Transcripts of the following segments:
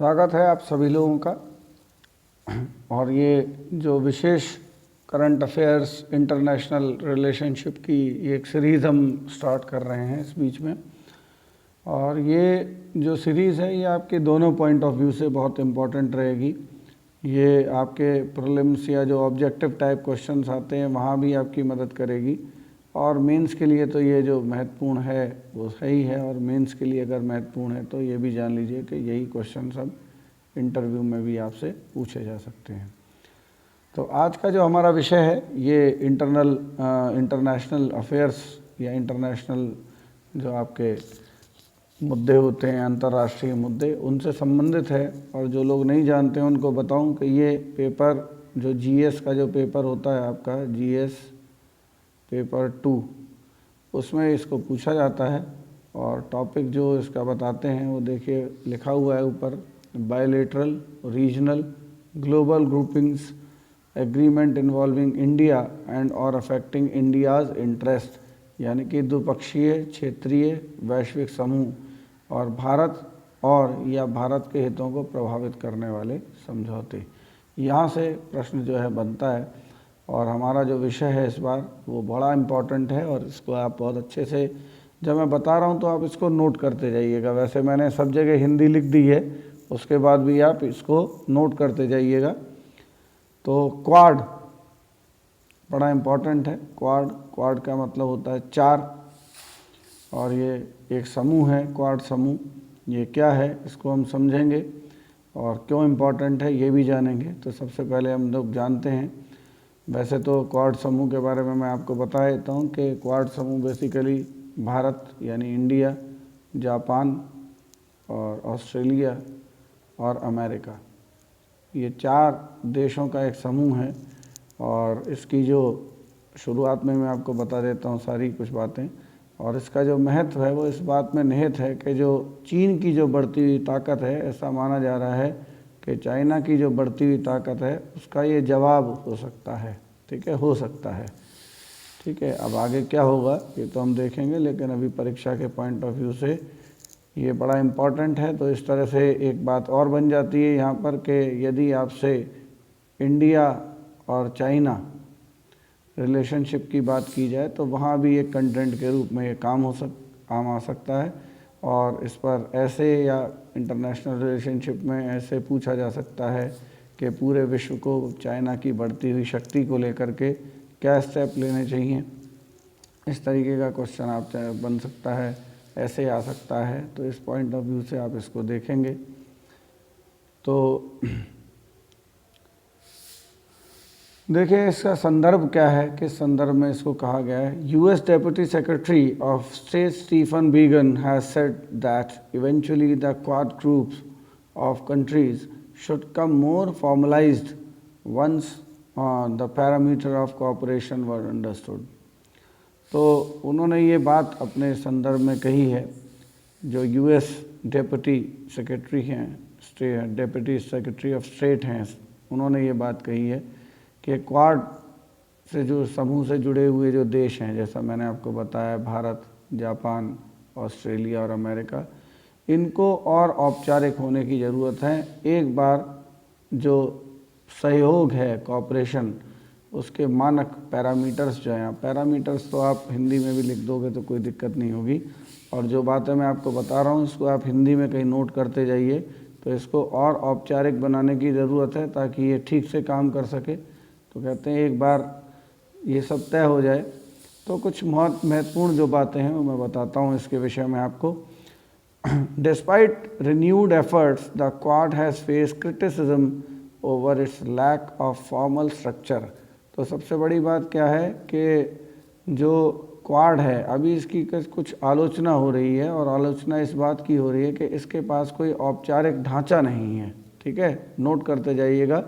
स्वागत है आप सभी लोगों का। और ये जो विशेष करंट अफेयर्स इंटरनेशनल रिलेशनशिप की एक सीरीज़ हम स्टार्ट कर रहे हैं इस बीच में। और ये जो सीरीज़ है ये आपके दोनों पॉइंट ऑफ व्यू से बहुत इम्पोर्टेंट रहेगी। ये आपके प्रीलिम्स या जो ऑब्जेक्टिव टाइप क्वेश्चंस आते हैं वहाँ भी आपकी मदद करेगी, और मेंस के लिए तो ये जो महत्वपूर्ण है वो सही है, और मेंस के लिए अगर महत्वपूर्ण है तो ये भी जान लीजिए कि यही क्वेश्चन सब इंटरव्यू में भी आपसे पूछे जा सकते हैं। तो आज का जो हमारा विषय है ये इंटरनेशनल अफेयर्स या इंटरनेशनल जो आपके मुद्दे होते हैं, अंतर्राष्ट्रीय मुद्दे, उनसे संबंधित है। और जो लोग नहीं जानते हैं उनको बताऊं कि ये पेपर जो जीएस का जो पेपर होता है आपका, जीएस पेपर 2, उसमें इसको पूछा जाता है। और टॉपिक जो इसका बताते हैं वो देखिए लिखा हुआ है ऊपर, bilateral, regional, global groupings, agreement involving India and और अफेक्टिंग इंडियाज़ इंटरेस्ट, यानी कि द्विपक्षीय, क्षेत्रीय, वैश्विक समूह और भारत या भारत के हितों को प्रभावित करने वाले समझौते। यहाँ से प्रश्न जो है बनता है। और हमारा जो विषय है इस बार वो बड़ा इम्पॉर्टेंट है, और इसको आप बहुत अच्छे से, जब मैं बता रहा हूँ तो आप इसको नोट करते जाइएगा। वैसे मैंने सब जगह हिंदी लिख दी है, उसके बाद भी आप इसको नोट करते जाइएगा। तो क्वाड बड़ा इम्पॉर्टेंट है। क्वाड का मतलब होता है 4, और ये एक समूह है। क्वाड समूह ये क्या है इसको हम समझेंगे, और क्यों इम्पॉर्टेंट है ये भी जानेंगे। तो सबसे पहले हम लोग जानते हैं, वैसे तो क्वाड समूह के बारे में मैं आपको बता देता हूँ कि क्वाड समूह बेसिकली भारत यानी इंडिया, जापान और ऑस्ट्रेलिया और अमेरिका, ये 4 देशों का एक समूह है। और इसकी जो शुरुआत में मैं आपको बता देता हूँ सारी कुछ बातें। और इसका जो महत्व है वो इस बात में निहित है कि जो चीन की जो बढ़ती हुई ताकत है, ऐसा माना जा रहा है कि चाइना की जो बढ़ती हुई ताकत है उसका ये जवाब हो सकता है। ठीक है, हो सकता है। ठीक है, अब आगे क्या होगा ये तो हम देखेंगे, लेकिन अभी परीक्षा के पॉइंट ऑफ व्यू से ये बड़ा इम्पॉर्टेंट है। तो इस तरह से एक बात और बन जाती है यहाँ पर कि यदि आपसे इंडिया और चाइना रिलेशनशिप की बात की जाए तो वहाँ भी एक कंटेंट के रूप में ये काम आ सकता है। और इस पर ऐसे या इंटरनेशनल रिलेशनशिप में ऐसे पूछा जा सकता है कि पूरे विश्व को चाइना की बढ़ती हुई शक्ति को लेकर के क्या स्टेप लेने चाहिए, इस तरीके का क्वेश्चन आप चाहे बन सकता है, ऐसे आ सकता है। तो इस पॉइंट ऑफ व्यू से आप इसको देखेंगे। तो देखिए इसका संदर्भ क्या है, किस संदर्भ में इसको कहा गया है। US deputy secretary of state Stephen Biegun has said that eventually the Quad groups of countries should come more formalized once the parameter of cooperation were understood। तो उन्होंने ये बात अपने संदर्भ में कही है। जो यूएस डेप्यूटी सेक्रेटरी हैं, डेप्यूटी सेक्रेटरी ऑफ स्टेट हैं, उन्होंने ये बात कही है कि क्वाड से जो समूह से जुड़े हुए जो देश हैं, जैसा मैंने आपको बताया, भारत, जापान, ऑस्ट्रेलिया और अमेरिका, इनको और औपचारिक होने की ज़रूरत है। एक बार जो सहयोग है, कॉपरेशन, उसके मानक पैरामीटर्स जो हैं, पैरामीटर्स तो आप हिंदी में भी लिख दोगे तो कोई दिक्कत नहीं होगी। और जो बातें मैं आपको बता रहा हूँ इसको आप हिंदी में कहीं नोट करते जाइए। तो इसको और औपचारिक बनाने की ज़रूरत है ताकि ये ठीक से काम कर सके। तो कहते हैं एक बार ये सब तय हो जाए तो कुछ बहुत महत्वपूर्ण जो बातें हैं वो मैं बताता हूँ इसके विषय में आपको। Despite renewed efforts, the Quad has faced criticism over its lack of formal structure। तो सबसे बड़ी बात क्या है कि जो क्वाड है अभी इसकी कुछ आलोचना हो रही है, और आलोचना इस बात की हो रही है कि इसके पास कोई औपचारिक ढांचा नहीं है। ठीक है, नोट करते जाइएगा,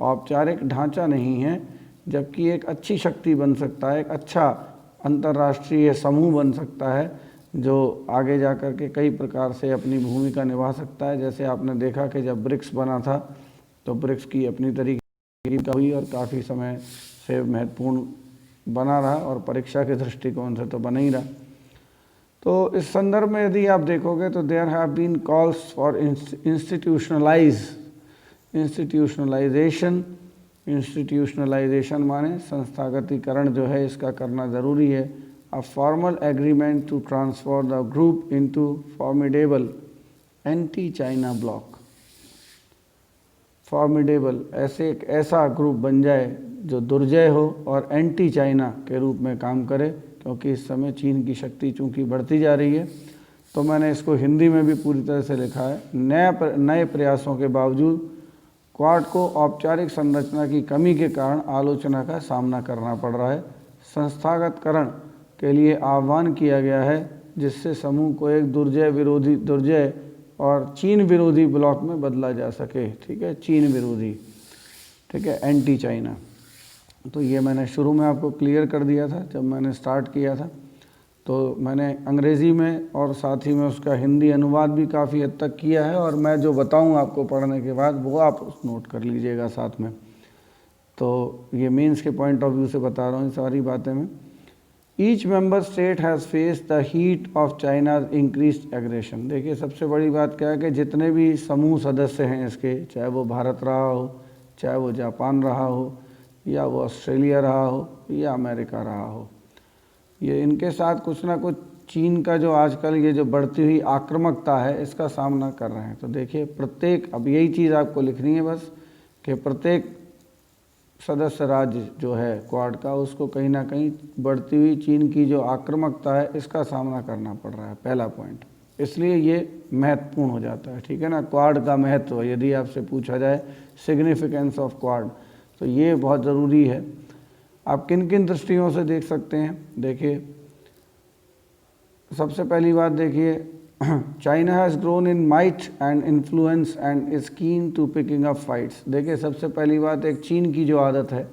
औपचारिक ढांचा नहीं है, जबकि एक अच्छी शक्ति बन सकता है, एक अच्छा अंतर्राष्ट्रीय समूह बन सकता है जो आगे जा कर के कई प्रकार से अपनी भूमिका निभा सकता है। जैसे आपने देखा कि जब ब्रिक्स बना था तो ब्रिक्स की अपनी तरीके की हुई और काफ़ी समय से महत्वपूर्ण बना रहा, और परीक्षा के दृष्टिकोण से तो बना ही रहा। तो इस संदर्भ में यदि आप देखोगे तो there have been calls for institutionalisation माने संस्थागतीकरण जो है इसका करना ज़रूरी है। A formal agreement to transform the group into formidable anti China bloc. Formidable ऐसे एक ऐसा ग्रुप बन जाए जो दुर्जय हो और एंटी चाइना के रूप में काम करे, क्योंकि इस समय चीन की शक्ति चूँकि बढ़ती जा रही है। तो मैंने इसको हिंदी में भी पूरी तरह से लिखा है। नए प्रयासों के बावजूद क्वाड को औपचारिक संरचना की कमी के कारण आलोचना का सामना करना पड़ रहा है। संस्थागतकरण के लिए आह्वान किया गया है, जिससे समूह को एक दुर्जय और चीन विरोधी ब्लॉक में बदला जा सके। ठीक है, चीन विरोधी, ठीक है, एंटी चाइना। तो ये मैंने शुरू में आपको क्लियर कर दिया था जब मैंने स्टार्ट किया था। तो मैंने अंग्रेज़ी में और साथ ही में उसका हिंदी अनुवाद भी काफ़ी हद तक किया है, और मैं जो बताऊं आपको पढ़ने के बाद वो आप नोट कर लीजिएगा साथ में। तो ये मीन्स के पॉइंट ऑफ व्यू से बता रहा हूँ इन सारी बातें मैं। Each member state has face the heat of China's increased aggression. देखिए सबसे बड़ी बात क्या है कि जितने भी समूह सदस्य हैं इसके, चाहे वो भारत रहा हो, चाहे वो जापान रहा हो, या वो ऑस्ट्रेलिया रहा हो, या अमेरिका रहा हो, ये इनके साथ कुछ ना कुछ चीन का जो आजकल ये जो बढ़ती हुई आक्रामकता है इसका सामना कर रहे हैं। तो देखिए प्रत्येक, अब यही चीज़ आपको लिखनी है बस, कि प्रत्येक सदस्य राज्य जो है क्वाड का, उसको कहीं ना कहीं बढ़ती हुई चीन की जो आक्रामकता है इसका सामना करना पड़ रहा है, पहला पॉइंट। इसलिए ये महत्वपूर्ण हो जाता है। ठीक है ना, क्वाड का महत्व यदि आपसे पूछा जाए, सिग्निफिकेंस ऑफ क्वाड, तो ये बहुत ज़रूरी है। आप किन किन दृष्टियों से देख सकते हैं? देखिए सबसे पहली बात देखिए, China has grown in might and influence and is keen to picking up fights. देखिए सबसे पहली बात, एक चीन की जो आदत है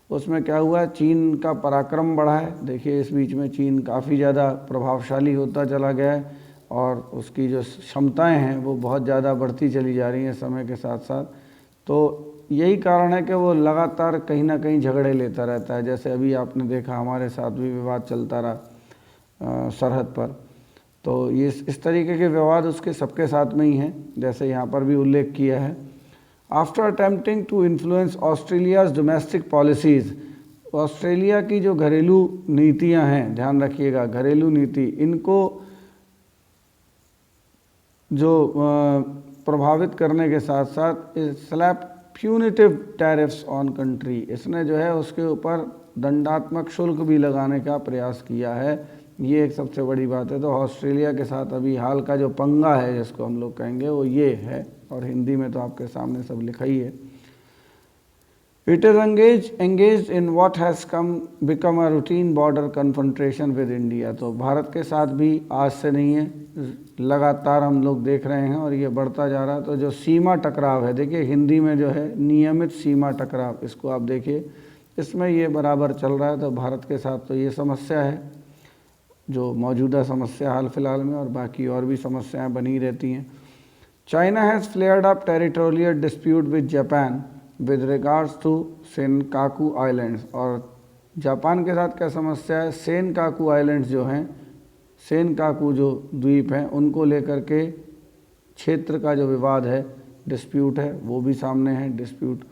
उसमें क्या हुआ, चीन का पराक्रम बढ़ा है। देखिए इस बीच में चीन काफ़ी ज़्यादा प्रभावशाली होता चला गया है, और उसकी जो क्षमताएं हैं वो बहुत ज़्यादा बढ़ती चली जा रही हैं समय के साथ साथ। तो यही कारण है कि वो लगातार कहीं ना कहीं झगड़े लेता रहता है। जैसे अभी आपने देखा हमारे साथ भी विवाद चलता रहा सरहद पर। तो ये इस तरीके के विवाद उसके सबके साथ में ही हैं, जैसे यहाँ पर भी उल्लेख किया है। After attempting to influence Australia's domestic policies, Australia की जो घरेलू नीतियाँ हैं, ध्यान रखिएगा घरेलू नीति, इनको जो प्रभावित करने के साथ साथ slap punitive tariffs on country, इसने जो है उसके ऊपर दंडात्मक शुल्क भी लगाने का प्रयास किया है। ये एक सबसे बड़ी बात है। तो ऑस्ट्रेलिया के साथ अभी हाल का जो पंगा है जिसको हम लोग कहेंगे वो ये है, और हिंदी में तो आपके सामने सब लिखा ही है। It is engaged in what has become a routine border confrontation with India। तो भारत के साथ भी आज से नहीं है, लगातार हम लोग देख रहे हैं और ये बढ़ता जा रहा है। तो जो सीमा टकराव है, देखिए हिंदी में जो है नियमित सीमा टकराव, इसको आप देखिए, इसमें ये बराबर चल रहा है। तो भारत के साथ तो ये समस्या है, जो मौजूदा समस्या हाल फिलहाल में, और बाकी और भी समस्याएं बनी रहती हैं। China has flared up territorial dispute with Japan with regards to Senkaku islands. और जापान के साथ क्या समस्या है, सेनकाकू आइलैंड्स जो हैं, सेनकाकू जो द्वीप हैं, उनको लेकर के क्षेत्र का जो विवाद है, डिस्प्यूट है, वो भी सामने है डिस्प्यूट।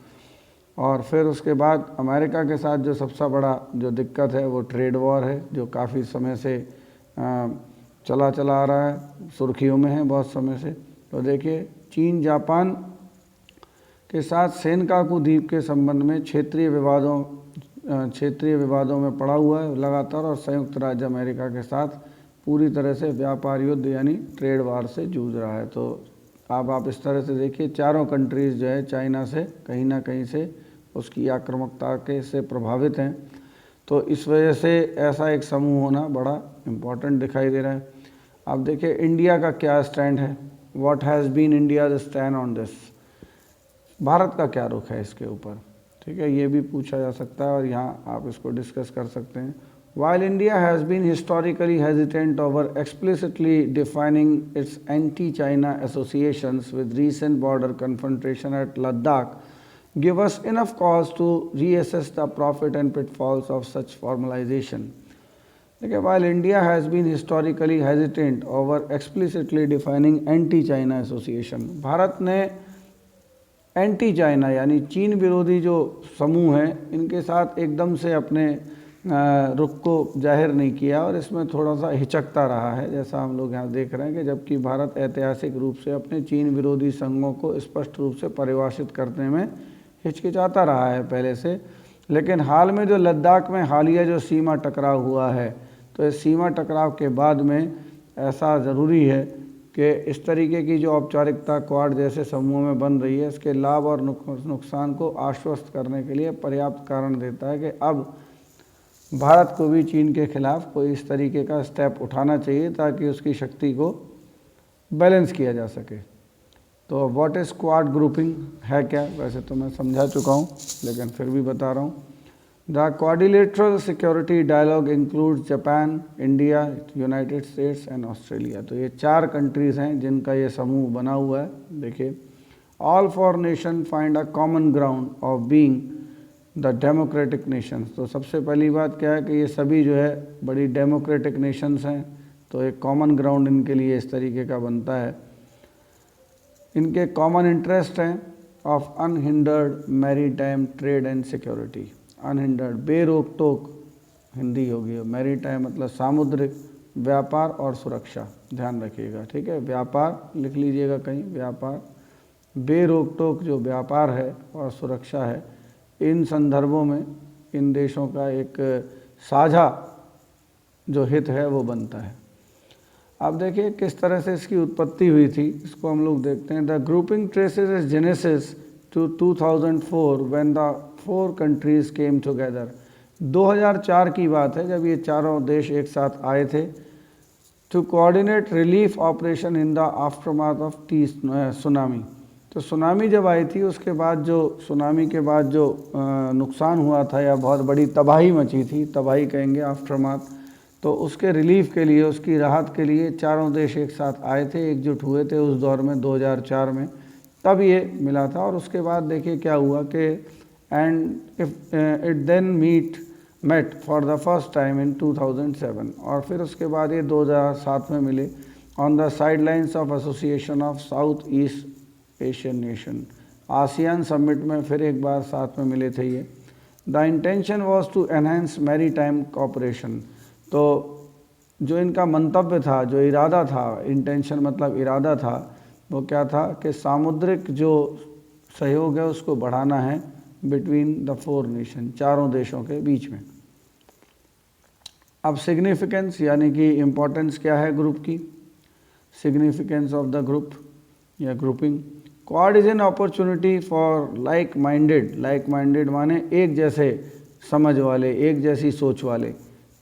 और फिर उसके बाद अमेरिका के साथ जो सबसे बड़ा जो दिक्कत है वो ट्रेड वॉर है, जो काफ़ी समय से चला आ रहा है, सुर्खियों में है बहुत समय से। तो देखिए चीन जापान के साथ सेनकाकू द्वीप के संबंध में क्षेत्रीय विवादों में पड़ा हुआ है लगातार, और संयुक्त राज्य अमेरिका के साथ पूरी तरह से व्यापार युद्ध यानी ट्रेड वार से जूझ रहा है। तो अब आप इस तरह से देखिए, चारों कंट्रीज़ जो है चाइना से कहीं ना कहीं से उसकी आक्रामकता के से प्रभावित हैं। तो इस वजह से ऐसा एक समूह होना बड़ा इम्पॉर्टेंट दिखाई दे रहा है। अब देखिए इंडिया का क्या स्टैंड है, what has been India stand on this, Bharat का क्या रुख है इसके ऊपर, ठीक है, ये भी पूछा जा सकता है और यहाँ आप इसको डिस्कस कर सकते हैं। While India has been historically hesitant over explicitly defining its anti-China associations, with recent border confrontation at Ladakh give us enough cause to reassess the profit and pitfalls of such formalization। देखिए, while India has been historically hesitant over explicitly defining anti-China association, Bharat ने anti China यानी चीन विरोधी जो समूह हैं इनके साथ एकदम से अपने रुख को जाहिर नहीं किया और इसमें थोड़ा सा हिचकता रहा है, जैसा हम लोग यहाँ देख रहे हैं कि जबकि भारत ऐतिहासिक रूप से अपने चीन विरोधी संघों को स्पष्ट रूप से परिभाषित करने में हिचकिचाता रहा है पहले से। लेकिन हाल में जो लद्दाख में हालिया जो सीमा टकराव हुआ है, तो इस सीमा टकराव के बाद में ऐसा ज़रूरी है कि इस तरीके की जो औपचारिकता क्वाड जैसे समूह में बन रही है, इसके लाभ और नुकसान को आश्वस्त करने के लिए पर्याप्त कारण देता है कि अब भारत को भी चीन के खिलाफ कोई इस तरीके का स्टेप उठाना चाहिए ताकि उसकी शक्ति को बैलेंस किया जा सके। तो व्हाट इज़ क्वाड ग्रुपिंग है क्या, वैसे तो मैं समझा चुका हूँ लेकिन फिर भी बता रहा हूँ। The quadrilateral security dialogue includes Japan, India, United States and Australia. तो ये 4 कंट्रीज़ हैं जिनका ये समूह बना हुआ है। देखिए, all for nation find a common ground of being the democratic Nations. तो सबसे पहली बात क्या है कि ये सभी जो है बड़ी डेमोक्रेटिक नेशंस हैं, तो एक कॉमन ग्राउंड इनके लिए इस तरीके का बनता है। इनके कॉमन इंटरेस्ट हैं of unhindered maritime trade and security. Unhindered बेरोक टोक हिंदी होगी, मैरीटाइम मतलब सामुद्रिक व्यापार और सुरक्षा, ध्यान रखिएगा, ठीक है। व्यापार लिख लीजिएगा कहीं, व्यापार, बेरोक टोक जो व्यापार है और सुरक्षा है, इन संदर्भों में इन देशों का एक साझा जो हित है वो बनता है। अब देखिए किस तरह से इसकी उत्पत्ति हुई थी, इसको हम लोग देखते हैं। The grouping traces is genesis to 2004 when the 4 countries came together. 2004 की बात है जब ये चारों देश एक साथ आए थे to coordinate relief operation in the aftermath of tsunami. तो सुनामी जब आई थी उसके बाद जो सुनामी के बाद जो नुकसान हुआ था या बहुत बड़ी तबाही मची थी, तबाही कहेंगे आफ्टरमाथ, तो उसके रिलीफ के लिए, उसकी राहत के लिए चारों देश एक साथ आए थे, एकजुट हुए थे उस दौर में 2004 में, तब ये मिला था। और उसके बाद देखिए क्या हुआ कि and it then met for the first time in 2007, और फिर उसके बाद ये 2007 में मिले on the sidelines of Association of South East Asian Nation. ASEAN summit में फिर एक बार साथ में मिले थे ये। The intention was to enhance maritime cooperation. तो जो इनका मंतव्य था, जो इरादा था, इंटेंशन मतलब इरादा था, वो क्या था कि सामुद्रिक जो सहयोग है उसको बढ़ाना है बिटवीन द 4 नेशन, चारों देशों के बीच में। अब सिग्निफिकेंस यानी कि इम्पोर्टेंस क्या है ग्रुप की, सिग्निफिकेंस ऑफ द ग्रुप या grouping. Quad is an opportunity for like minded माने एक जैसे समझ वाले, एक जैसी सोच वाले,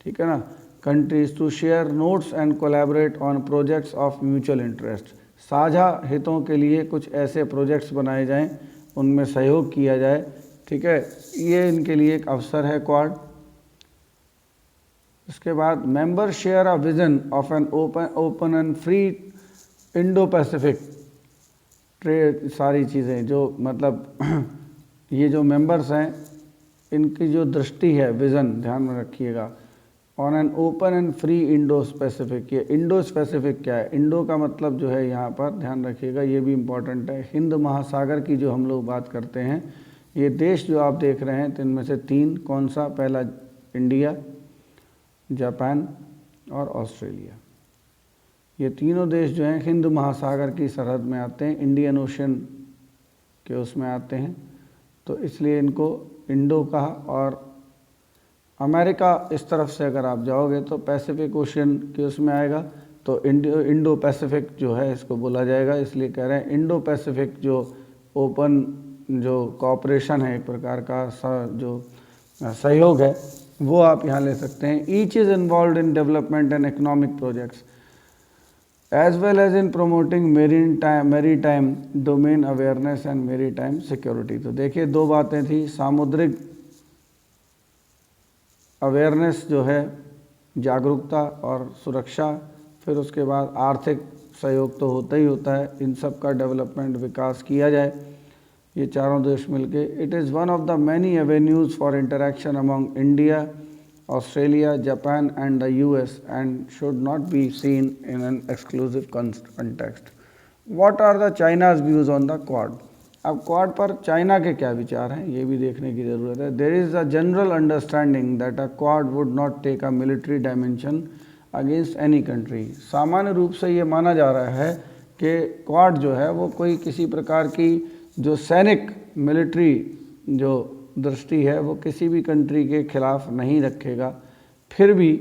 ठीक है ना, countries to share notes and collaborate on projects of mutual interest. साझा हितों के लिए कुछ ऐसे प्रोजेक्ट्स बनाए जाएं, उनमें सहयोग किया जाए, ठीक है, ये इनके लिए एक अवसर है क्वाड। इसके बाद member share a vision of an open and free Indo Pacific trade. सारी चीज़ें जो मतलब ये जो मेंबर्स हैं इनकी जो दृष्टि है, विज़न ध्यान में रखिएगा, on an open and free Indo specific. ये इंडो स्पेसिफिक क्या है, इंडो का मतलब जो है यहाँ पर ध्यान रखिएगा, ये भी इम्पॉर्टेंट है। हिंद महासागर की जो हम लोग बात करते हैं, ये देश जो आप देख रहे हैं, तो इनमें से 3 कौन सा, पहला इंडिया, जापान और ऑस्ट्रेलिया। ये तीनों देश जो हैं हिंद महासागर की सरहद में आते हैं, इंडियन ओशन के उसमें आते हैं, तो इसलिए इनको इंडो कहा। और अमेरिका इस तरफ से अगर आप जाओगे तो पैसिफिक ओशन के उसमें आएगा, तो इंडो पैसिफिक जो है इसको बोला जाएगा। इसलिए कह रहे हैं इंडो पैसिफिक जो ओपन जो कॉपरेशन है, एक प्रकार का जो सहयोग है, वो आप यहाँ ले सकते हैं। Each is involve in development and economic projects as well as in promoting maritime domain awareness and maritime security। तो देखिए 2 बातें थी, सामुद्रिक अवेयरनेस जो है, जागरूकता और सुरक्षा, फिर उसके बाद आर्थिक सहयोग तो होता ही होता है, इन सब का डेवलपमेंट विकास किया जाए, ये चारों देश मिलके। It is one of the many avenues for interaction among India Australia, Japan and the US and should not be seen in an exclusive context. What are the China's views on the Quad? अब quad पर China के क्या विचार हैं ये भी देखने की ज़रूरत है. There is a general understanding that a Quad would not take a military dimension against any country. सामान्य रूप से ये माना जा रहा है कि क्वाड जो है वो कोई किसी प्रकार की जो सैनिक मिलिट्री जो दृष्टि है वो किसी भी कंट्री के खिलाफ नहीं रखेगा. फिर भी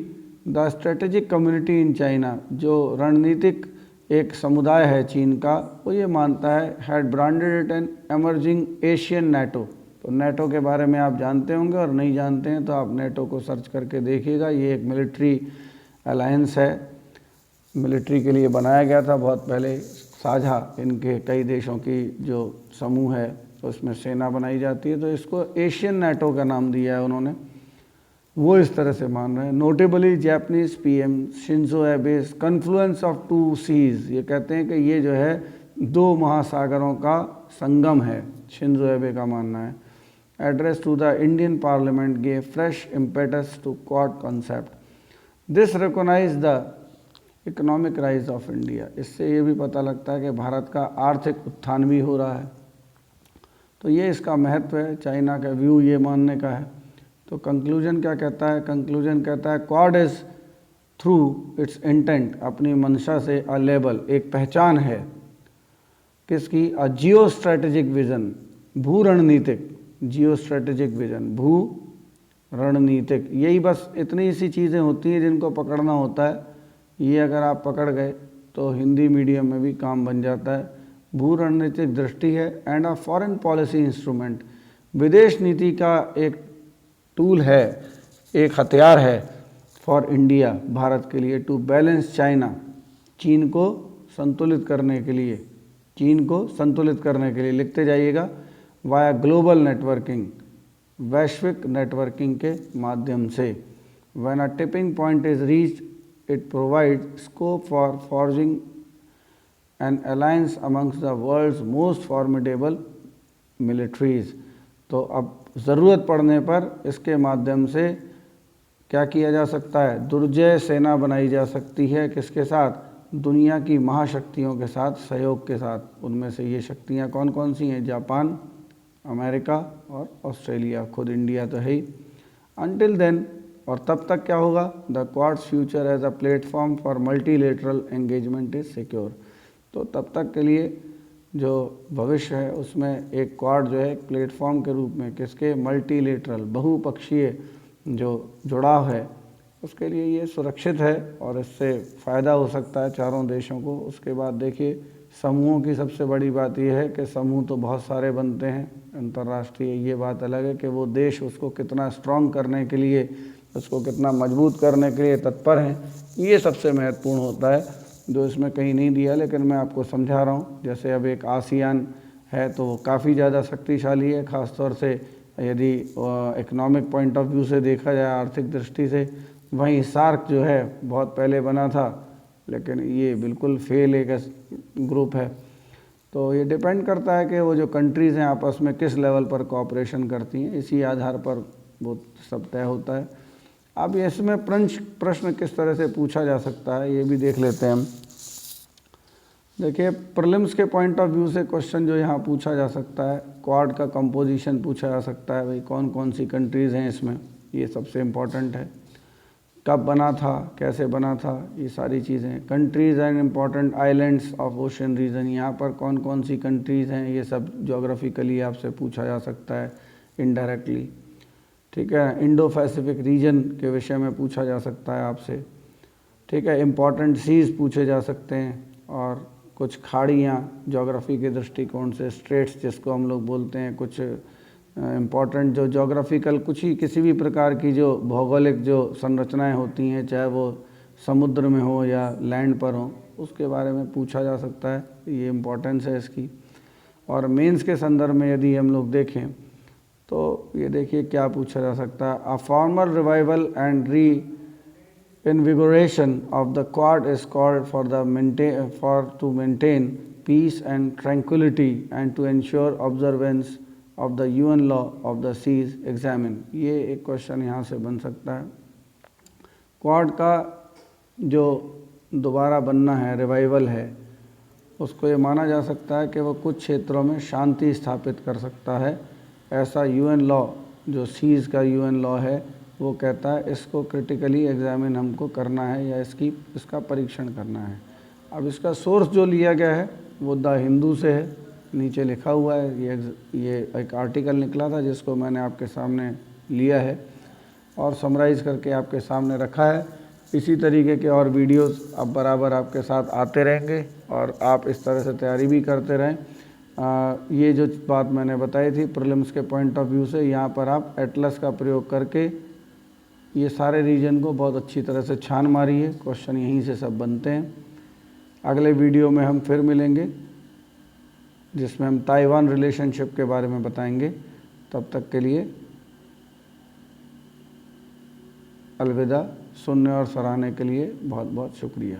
the strategic community in China, जो रणनीतिक एक समुदाय है चीन का, वो ये मानता है had branded it an emerging Asian NATO. तो नेटो के बारे में आप जानते होंगे और नहीं जानते हैं तो आप नेटो को सर्च करके देखिएगा. ये एक मिलिट्री अलायंस है, मिलिट्री के लिए बनाया गया था बहुत पहले. साझा इनके कई देशों की जो समूह है तो उसमें सेना बनाई जाती है, तो इसको एशियन नेटो का नाम दिया है उन्होंने. वो इस तरह से मान रहे हैं. Notably Japanese PM Shinzo Abe confluence of two seas, ये कहते हैं कि ये जो है दो महासागरों का संगम है, शिंजो एबे का मानना है. Address to the Indian parliament gave fresh impetus to Quad concept. This recognise the economic rise of India. इससे ये भी पता लगता है कि भारत का आर्थिक उत्थान भी हो रहा है. तो ये इसका महत्व है. चाइना का व्यू ये मानने का है. तो कंक्लूजन क्या कहता है? कंक्लूजन कहता है quad is through it's intent, अपनी मंशा से अ लेबल, एक पहचान है किसकी? अ जियो स्ट्रेटेजिक विज़न, भू रणनीतिक, जियो स्ट्रेटेजिक विज़न, भू रणनीतिक. यही बस इतनी सी चीज़ें होती हैं जिनको पकड़ना होता है. ये अगर आप पकड़ गए तो हिंदी मीडियम में भी काम बन जाता है. भू रणनीतिक दृष्टि है and a foreign policy instrument, विदेश नीति का एक टूल है, एक हथियार है फॉर इंडिया, भारत के लिए, टू बैलेंस चाइना, चीन को संतुलित करने के लिए, चीन को संतुलित करने के लिए. लिखते जाइएगा. वाया ग्लोबल नेटवर्किंग, वैश्विक नेटवर्किंग के माध्यम से. When a tipping point is reached it provide scope for forging an alliance amongst the world's most formidable militaries. तो अब ज़रूरत पड़ने पर इसके माध्यम से क्या किया जा सकता है? दुर्जय सेना बनाई जा सकती है. किसके साथ? दुनिया की महाशक्तियों के साथ, सहयोग के साथ. उनमें से ये शक्तियाँ कौन कौन सी हैं? जापान, अमेरिका और ऑस्ट्रेलिया. खुद इंडिया तो है ही. अनटिल देन, और तब तक क्या होगा? The Quad's future as a platform for multilateral engagement is secure. तो तब तक के लिए जो भविष्य है उसमें एक क्वाड जो है प्लेटफॉर्म के रूप में किसके? मल्टीलेटरल, बहुपक्षीय जो जुड़ाव है उसके लिए ये सुरक्षित है और इससे फ़ायदा हो सकता है चारों देशों को. उसके बाद देखिए समूहों की सबसे बड़ी बात यह है कि समूह तो बहुत सारे बनते हैं अंतर्राष्ट्रीय. ये बात अलग है कि वो देश उसको कितना स्ट्रॉन्ग करने के लिए, उसको कितना मजबूत करने के लिए तत्पर हैं. ये सबसे महत्वपूर्ण होता है जो इसमें कहीं नहीं दिया, लेकिन मैं आपको समझा रहा हूँ. जैसे अब एक आसियान है तो वो काफ़ी ज़्यादा शक्तिशाली है, ख़ासतौर से यदि इकोनॉमिक पॉइंट ऑफ व्यू से देखा जाए, आर्थिक दृष्टि से. वहीं सार्क जो है बहुत पहले बना था, लेकिन ये बिल्कुल फेल एक ग्रुप है. तो ये डिपेंड करता है कि वो जो कंट्रीज़ हैं आपस में किस लेवल पर कोऑपरेशन करती हैं, इसी आधार पर वो सब तय होता है. अब इसमें प्रश्न किस तरह से पूछा जा सकता है ये भी देख लेते हैं हम. देखिए प्रीलिम्स के पॉइंट ऑफ व्यू से क्वेश्चन जो यहाँ पूछा जा सकता है, क्वाड का कंपोजिशन पूछा जा सकता है. भाई कौन कौन सी कंट्रीज़ हैं इसमें, ये सबसे इम्पॉर्टेंट है. कब बना था, कैसे बना था, ये सारी चीज़ें. Countries and important islands of ocean region, यहाँ पर कौन कौन सी कंट्रीज़ हैं, ये सब जोग्राफिकली आपसे पूछा जा सकता है इनडायरेक्टली. ठीक है. इंडो पैसिफिक रीजन के विषय में पूछा जा सकता है आपसे. ठीक है. इम्पॉर्टेंट सीज़ पूछे जा सकते हैं और कुछ खाड़ियाँ जोग्राफ़ी के दृष्टिकोण से, स्ट्रेट्स जिसको हम लोग बोलते हैं, कुछ इम्पॉर्टेंट जो जोग्राफिकल कुछ ही किसी भी प्रकार की जो भौगोलिक जो संरचनाएं होती हैं, चाहे वो समुद्र में हो या लैंड पर हो, उसके बारे में पूछा जा सकता है. ये इम्पोर्टेंस है इसकी. और मेंस के संदर्भ में यदि हम लोग देखें तो ये देखिए क्या पूछा जा सकता है. A formal revival and reinvigoration of the Quad is called for to maintain peace and tranquillity and to ensure observance of the UN law of the seas examine. ये एक क्वेश्चन यहाँ से बन सकता है. क्वाड का जो दोबारा बनना है, रिवाइवल है, उसको ये माना जा सकता है कि वह कुछ क्षेत्रों में शांति स्थापित कर सकता है। ऐसा यूएन लॉ, जो सीज़ का यूएन लॉ है, वो कहता है इसको क्रिटिकली एग्जामिन हमको करना है या इसका परीक्षण करना है। अब इसका सोर्स जो लिया गया है वो द हिंदू से है, नीचे लिखा हुआ है। ये एक आर्टिकल निकला था जिसको मैंने आपके सामने लिया है और समराइज़ करके आपके सामने रखा है। इसी तरीके के और वीडियोस अब बराबर आपके साथ आते रहेंगे और आप इस तरह से तैयारी भी करते रहें। ये जो बात मैंने बताई थी प्रीलिम्स के पॉइंट ऑफ व्यू से, यहाँ पर आप एटलस का प्रयोग करके ये सारे रीजन को बहुत अच्छी तरह से छान मारिए। क्वेश्चन यहीं से सब बनते हैं। अगले वीडियो में हम फिर मिलेंगे जिसमें हम ताइवान रिलेशनशिप के बारे में बताएंगे। तब तक के लिए अलविदा। सुनने और सराहने के लिए बहुत बहुत शुक्रिया।